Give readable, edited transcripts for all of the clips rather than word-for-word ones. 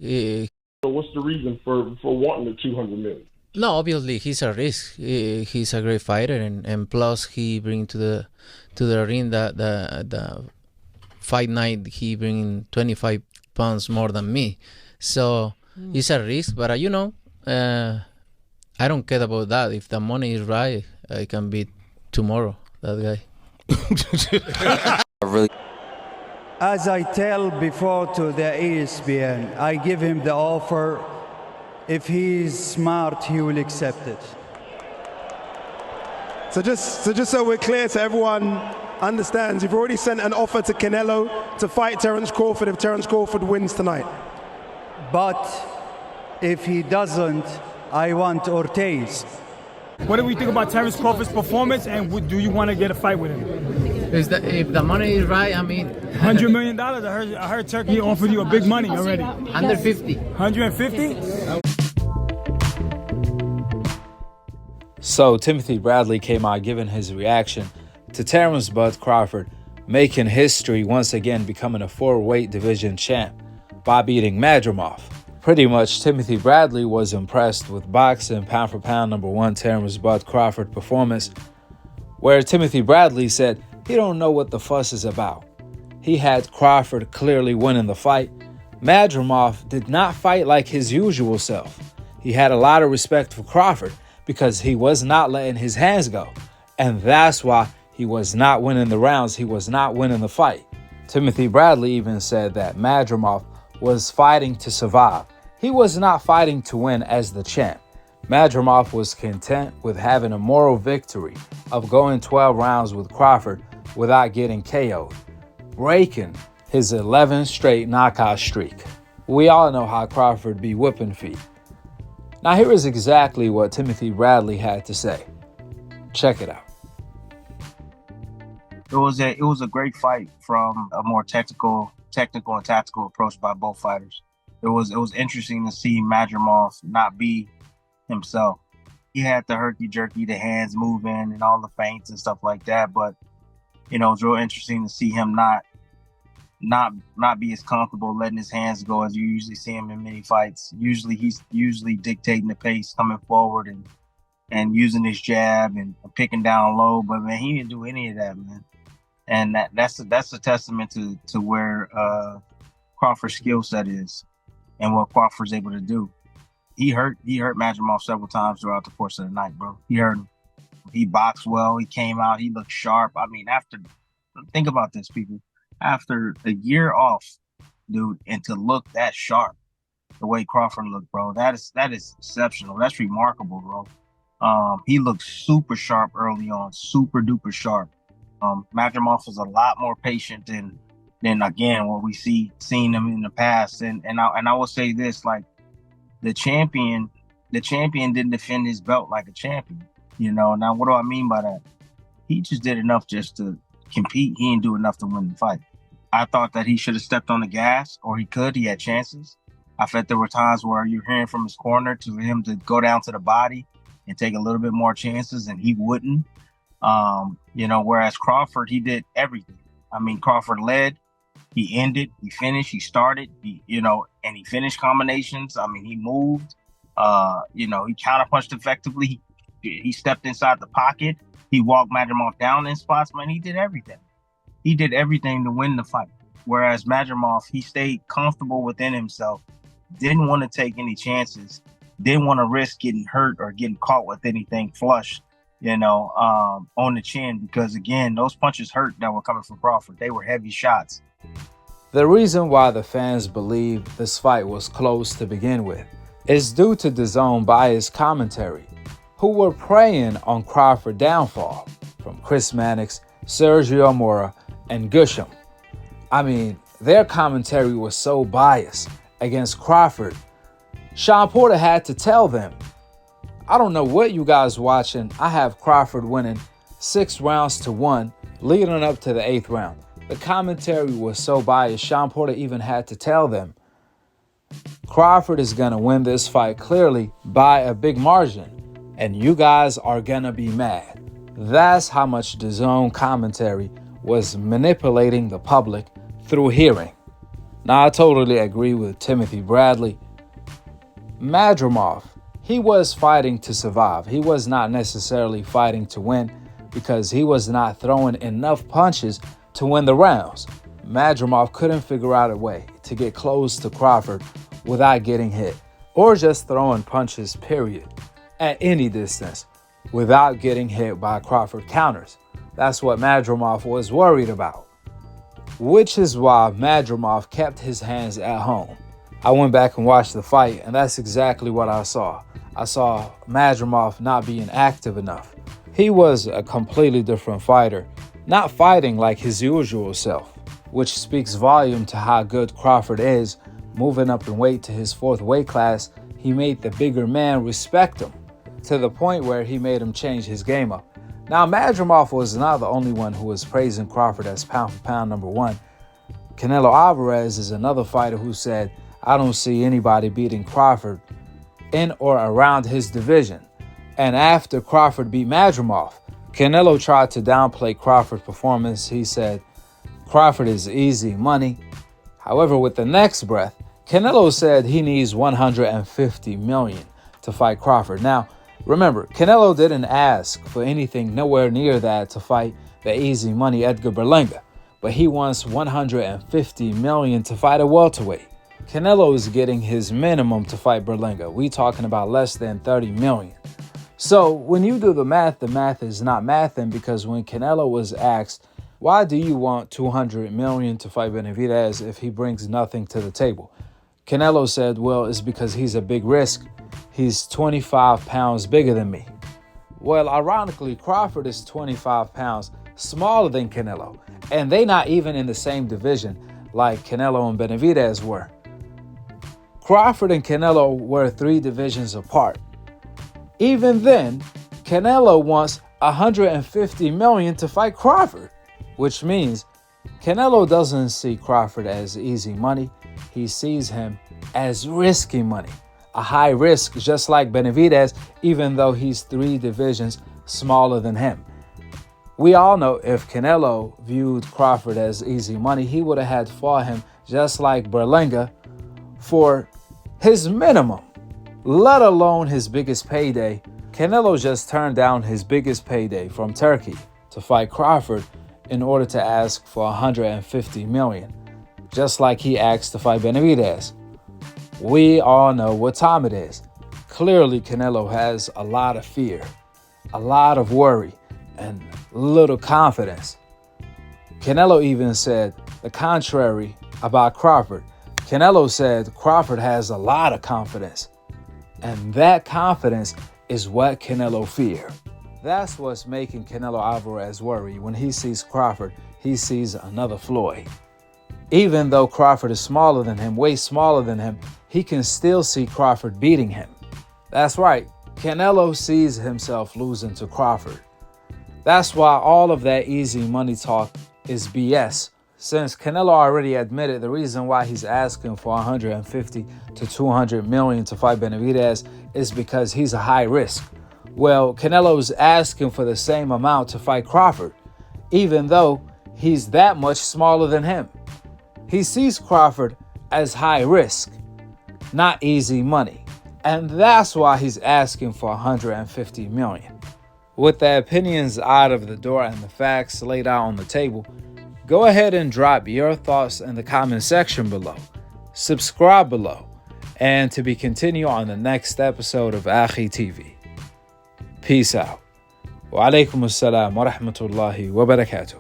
So what's the reason for wanting the 200 million? No, obviously he's a risk. He's a great fighter, and plus he bring to the ring the fight night. He bring 25 pounds more than me, so it's a risk. But I don't care about that. If the money is right, I can beat tomorrow that guy. As I tell before to the ESPN, I give him the offer. If he's smart, he will accept it. So just so we're clear, so everyone understands, you've already sent an offer to Canelo to fight Terence Crawford if Terence Crawford wins tonight. But if he doesn't, I want Ortiz. What do we think about Terence Crawford's performance, and do you want to get a fight with him? If the money is right, I mean, $100 million. I heard Turkey offered you a big money already. 150. 150? So Timothy Bradley came out giving his reaction to Terence "Bud" Crawford making history once again, becoming a 4-weight division champ by beating Madrimov. Pretty much Timothy Bradley was impressed with boxing pound for pound #1 Terence "Bud" Crawford performance, where Timothy Bradley said he don't know what the fuss is about. He had Crawford clearly winning the fight. Madrimov did not fight like his usual self. He had a lot of respect for Crawford because he was not letting his hands go. And that's why he was not winning the rounds. He was not winning the fight. Timothy Bradley even said that Madrimov was fighting to survive. He was not fighting to win as the champ. Madrimov was content with having a moral victory of going 12 rounds with Crawford without getting KO'd, breaking his 11 straight knockout streak. We all know how Crawford be whipping feet. Now here is exactly what Timothy Bradley had to say. Check it out. It was a great fight from a more technical and tactical approach by both fighters. It was interesting to see Madrimov not be himself. He had the herky-jerky, the hands moving and all the feints and stuff like that, but it was real interesting to see him not be as comfortable letting his hands go as you usually see him in many fights. He's dictating the pace coming forward and using his jab and picking down low, but man, he didn't do any of that, man. And that's a testament to where Crawford's skill set is and what Crawford's able to do. He hurt Madrimov several times throughout the course of the night, bro. He hurt him. He boxed well. He came out. He looked sharp. I mean, think about this, people. After a year off, dude, and to look that sharp, the way Crawford looked, bro, that is exceptional. That's remarkable, bro. He looked super sharp early on, super duper sharp. Madrimov was a lot more patient than again what we seen him in the past. And I will say this, like the champion didn't defend his belt like a champion. Now what do I mean by that? He just did enough just to compete. He didn't do enough to win the fight. I thought that he should have stepped on the gas, or he had chances. I felt there were times where you're hearing from his corner to him to go down to the body and take a little bit more chances, and he wouldn't. Whereas Crawford, he did everything. I mean, Crawford led, he ended, he finished, he started, and he finished combinations. I mean, he moved, he counterpunched effectively. He stepped inside the pocket. He walked Madrimov down in spots, man. He did everything. He did everything to win the fight. Whereas Madrimov, he stayed comfortable within himself, didn't want to take any chances, didn't want to risk getting hurt or getting caught with anything flush, on the chin, because again, those punches hurt that were coming from Crawford. They were heavy shots. The reason why the fans believe this fight was close to begin with is due to DAZN biased commentary, who were preying on Crawford's downfall, from Chris Mannix, Sergio Mora, and Gusham. I mean, their commentary was so biased against Crawford. Sean Porter had to tell them, I don't know what you guys watching. I have Crawford winning 6 rounds to 1, leading up to the 8th round. The commentary was so biased, Sean Porter even had to tell them, Crawford is going to win this fight clearly by a big margin, and you guys are going to be mad. That's how much DAZN commentary was manipulating the public through hearing. Now, I totally agree with Timothy Bradley. Madrimov, he was fighting to survive. He was not necessarily fighting to win because he was not throwing enough punches to win the rounds. Madrimov couldn't figure out a way to get close to Crawford without getting hit, or just throwing punches, period, at any distance without getting hit by Crawford counters. That's what Madrimov was worried about, which is why Madrimov kept his hands at home. I went back and watched the fight, and that's exactly what I saw. I saw Madrimov not being active enough. He was a completely different fighter, not fighting like his usual self, which speaks volume to how good Crawford is. Moving up in weight to his 4th weight class, he made the bigger man respect him, to the point where he made him change his game up. Now, Madrimov was not the only one who was praising Crawford as pound-for-pound number 1. Canelo Alvarez is another fighter who said, "I don't see anybody beating Crawford in or around his division." And after Crawford beat Madrimov, Canelo tried to downplay Crawford's performance. He said, "Crawford is easy money." However, with the next breath, Canelo said he needs $150 million to fight Crawford. Now, remember, Canelo didn't ask for anything nowhere near that to fight the easy money Edgar Berlanga, but he wants $150 million to fight a welterweight. Canelo is getting his minimum to fight Berlanga. We talking about less than $30 million. So when you do the math is not mathing, because when Canelo was asked, "Why do you want $200 million to fight Benavidez if he brings nothing to the table?" Canelo said, "Well, it's because he's a big risk. He's 25 pounds bigger than me." Well, ironically, Crawford is 25 pounds smaller than Canelo, and they not even in the same division like Canelo and Benavidez were. Crawford and Canelo were 3 divisions apart. Even then, Canelo wants $150 million to fight Crawford, which means Canelo doesn't see Crawford as easy money. He sees him as risky money, a high risk, just like Benavidez, even though he's 3 divisions smaller than him. We all know if Canelo viewed Crawford as easy money, he would have had fought him just like Berlanga for his minimum, let alone his biggest payday. Canelo just turned down his biggest payday from Turkey to fight Crawford in order to ask for $150 million, just like he asked to fight Benavidez. We all know what time it is. Clearly, Canelo has a lot of fear, a lot of worry, and little confidence. Canelo even said the contrary about Crawford. Canelo said Crawford has a lot of confidence, and that confidence is what Canelo fears. That's what's making Canelo Alvarez worry. When he sees Crawford, he sees another Floyd. Even though Crawford is smaller than him, way smaller than him, he can still see Crawford beating him. That's right, Canelo sees himself losing to Crawford. That's why all of that easy money talk is BS. Since Canelo already admitted the reason why he's asking for $150 to $200 million to fight Benavidez is because he's a high risk. Well, Canelo's asking for the same amount to fight Crawford, even though he's that much smaller than him. He sees Crawford as high risk, not easy money. And that's why he's asking for $150 million. With the opinions out of the door and the facts laid out on the table, go ahead and drop your thoughts in the comment section below. Subscribe below. And to be continued on the next episode of Akhi TV. Peace out. Wa alaikum assalam wa rahmatullahi wa barakatuh.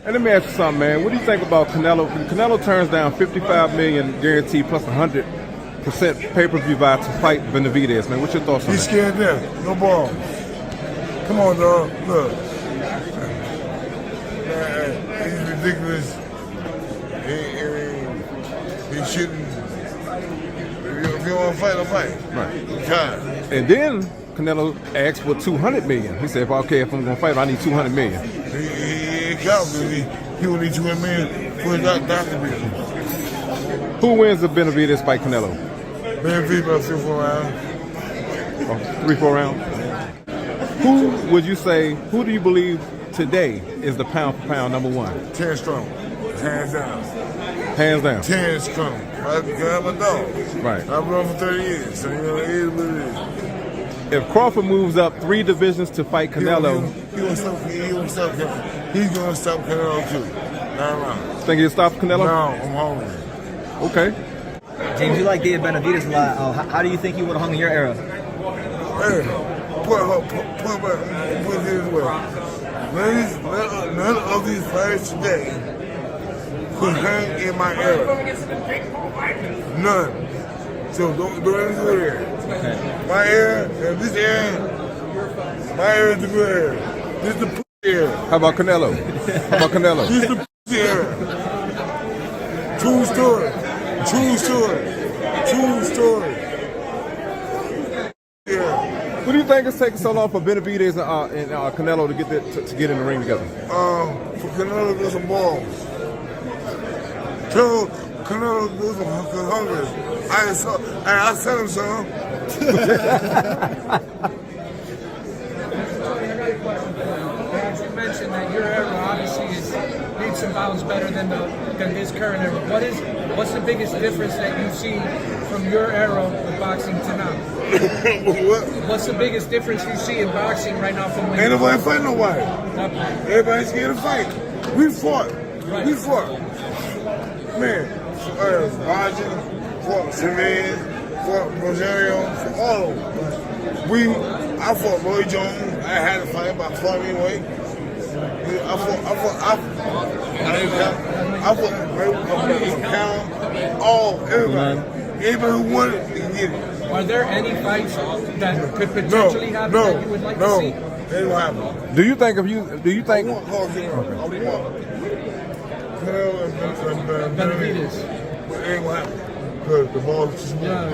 And let me ask you something, man. What do you think about Canelo? Canelo turns down $55 million guaranteed plus 100% pay-per-view buy to fight Benavidez, man. What's your thoughts on that? He's scared there. No ball. Come on, dog. Look. He's ridiculous. He shouldn't. If you want to fight, I'll fight. Right. God. And then Canelo asked for $200 million. He said, "Okay, if I'm going to fight, I need $200 million." He can't, because he will need $200 million for his doctor bill. Who wins the Benavidez fight, Canelo? Benavidez about 3-4 rounds. 3-4 rounds. Who would you say? Who do you believe today is the pound for pound number 1? Terence Crawford. Hands down. Hands down. Terence Crawford. I'm a dog. Right. I've been on for 30 years, so you know, it is what it is. If Crawford moves up 3 divisions to fight Canelo, He won't stop Canelo. He's going to stop Canelo too. Not around. think he'll stop Canelo? No, I'm hungry. Okay. James, you like David Benavidez a lot. How do you think he would have hung in your era? Hey, put it this way. None of these fighters today could hang in my era. None. So don't even go there. Okay. My era, and this era, my era is the good era. This is the era. How about Canelo? This is the era. True story. Yeah. What do you think it's taking so long for Benavidez and Canelo to get in the ring together? For Canelo to get some balls. Tell Canelo to get some hungry. I sent him some. You mentioned that your era obviously is leaps and bounds better than this current era. What's the biggest difference that you see from your era of boxing to now? What? What's the biggest difference you see in boxing right now from when Ain't nobody fighting nobody. Everybody's scared to fight. We fought. Right. We fought. Man, Roger, fought Civilian, fought Rosario, fought all of them. I fought Roy Jones. I had to fight, but I fought anyway. I fought McCallum, everybody. Everybody who wanted to get it. Are there any fights that could potentially happen that you would like to see? They don't happen. Do you think? I want Canelo and Benavidez. But it ain't gonna happen. Because the ball is too small.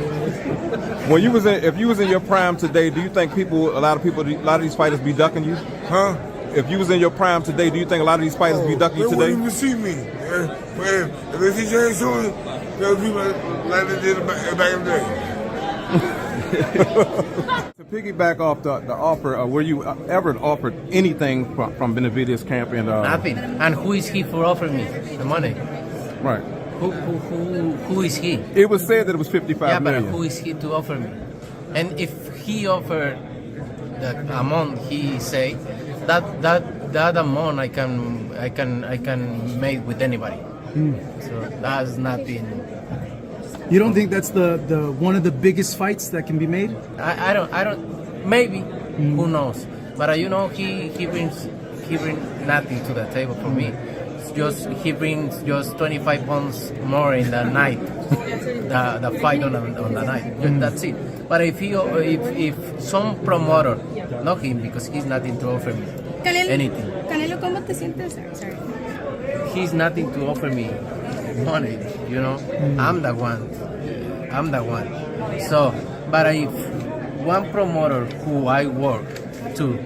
When you was if you was in your prime today, do you think a lot of these fighters be ducking you? Huh? If you was in your prime today, do you think a lot of these fighters be ducking you They today? wouldn't even see me. If they see James soon, they'll be like they did back in the day. To piggyback off the offer, were you ever offered anything from Benavidez camp? And Nothing. And who is he for offering me the money? Right. Who is he? It was said that it was 55 million. But who is he to offer me? And if he offered the amount he say, that amount I can make with anybody. So that's not been. You don't think that's the one of the biggest fights that can be made? I don't. Maybe. Who knows? But he brings nothing to the table for me. He brings just 25 pounds more in the night, the fight on the night. That's it. But if some promoter, not him, because he's nothing to offer me anything. Canelo, ¿cómo te sientes? Sorry. He's nothing to offer me money. I'm the one. So, but if one promoter who I work to,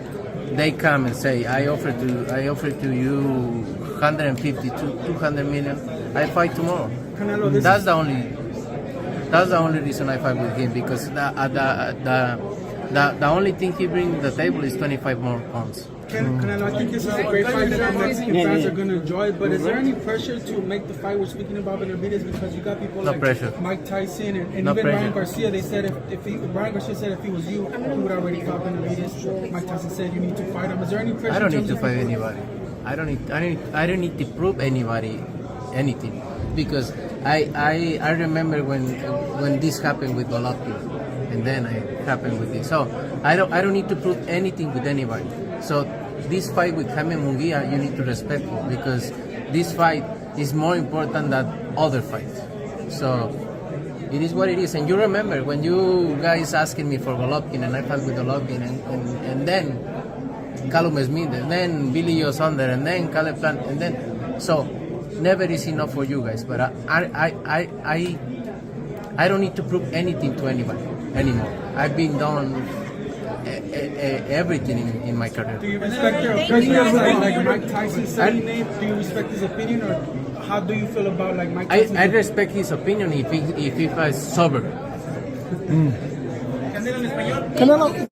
they come and say, I offer to you 150 to 200 million, I fight tomorrow. Canelo, That's the only reason I fight with him, because the only thing he brings to the table is 25 more pounds. Canelo, I think this is a great fight that the Mexican fans are going to enjoy, but is there any pressure to make the fight? We're speaking about Benavidez because you got people like Mike Tyson and even Ryan Garcia. They said Ryan Garcia said if he was you, he would already fought Benavidez. Mike Tyson said you need to fight him. Is there any pressure? I don't need to fight anybody. I don't need to prove anybody anything, because I remember when this happened with Golovkin, and then it happened with this. So I don't need to prove anything with anybody. So this fight with Jaime Munguia, you need to respect it, because this fight is more important than other fights. So it is what it is. And you remember when you guys asking me for Golovkin, and I fought with Golovkin, and then Callum Smith, and then Billy Joe Saunders, and then Caleb Plant, and then so never is enough for you guys. But I don't need to prove anything to anybody anymore. I've been done everything in my career. Do you respect your opinion, like Mike Tyson said his name? Do you respect his opinion, or how do you feel about like Mike Tyson? I respect his opinion if he was sober. Canelo.